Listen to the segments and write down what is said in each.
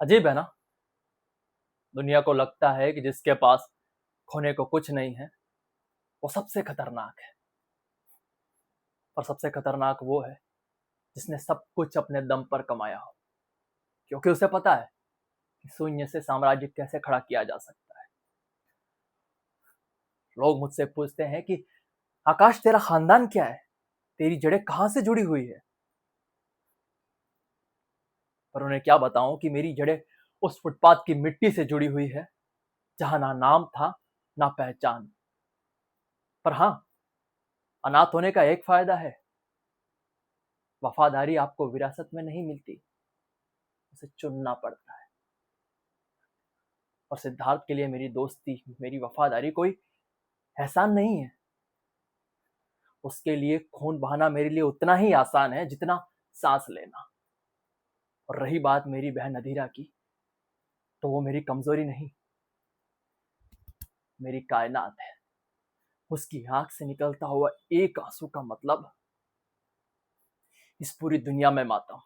अजीब है ना। दुनिया को लगता है कि जिसके पास खोने को कुछ नहीं है वो सबसे खतरनाक है, और सबसे खतरनाक वो है जिसने सब कुछ अपने दम पर कमाया हो, क्योंकि उसे पता है कि शून्य से साम्राज्य कैसे खड़ा किया जा सकता है। लोग मुझसे पूछते हैं कि आकाश, तेरा खानदान क्या है, तेरी जड़ें कहां से जुड़ी हुई है। पर उन्हें क्या बताऊं कि मेरी जड़ें उस फुटपाथ की मिट्टी से जुड़ी हुई है जहां ना नाम था ना पहचान। पर हाँ, अनाथ होने का एक फायदा है, वफादारी आपको विरासत में नहीं मिलती, उसे चुनना पड़ता है। और सिद्धार्थ के लिए मेरी दोस्ती, मेरी वफादारी कोई एहसान नहीं है। उसके लिए खून बहाना मेरे लिए उतना ही आसान है जितना सांस लेना। और रही बात मेरी बहन अधीरा की, तो वो मेरी कमजोरी नहीं, मेरी कायनात है। उसकी आंख से निकलता हुआ एक आंसू का मतलब इस पूरी दुनिया में मातम।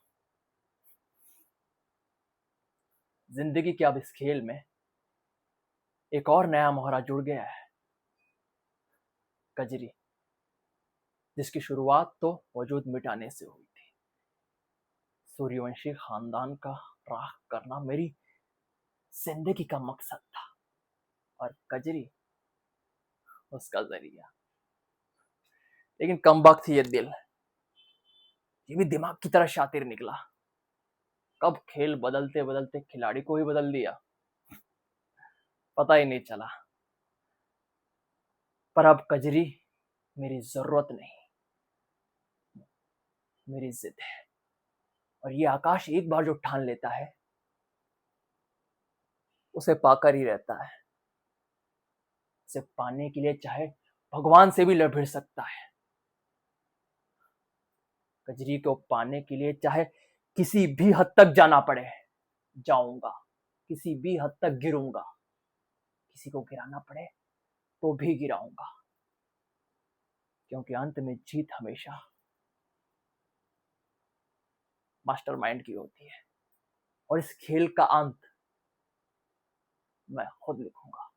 जिंदगी के अब इस खेल में एक और नया मोहरा जुड़ गया है, कजरी, जिसकी शुरुआत तो वजूद मिटाने से हुई थी। सूर्यवंशी खानदान का राख करना मेरी जिंदगी का मकसद था, और कजरी उसका जरिया। लेकिन कमबख्त ये दिल, ये भी दिमाग की तरह शातिर निकला। कब खेल बदलते बदलते खिलाड़ी को ही बदल दिया, पता ही नहीं चला। पर अब कजरी मेरी जरूरत नहीं, मेरी जिद है। और ये आकाश एक बार जो ठान लेता है उसे पाकर ही रहता है। उसे पाने के लिए चाहे भगवान से भी लड़ भिड़ सकता है। कजरी को पाने के लिए चाहे किसी भी हद तक जाना पड़े, जाऊंगा। किसी भी हद तक गिरूंगा, किसी को गिराना पड़े तो भी गिराऊंगा, क्योंकि अंत में जीत हमेशा मास्टरमाइंड की होती है। और इस खेल का अंत मैं खुद लिखूंगा।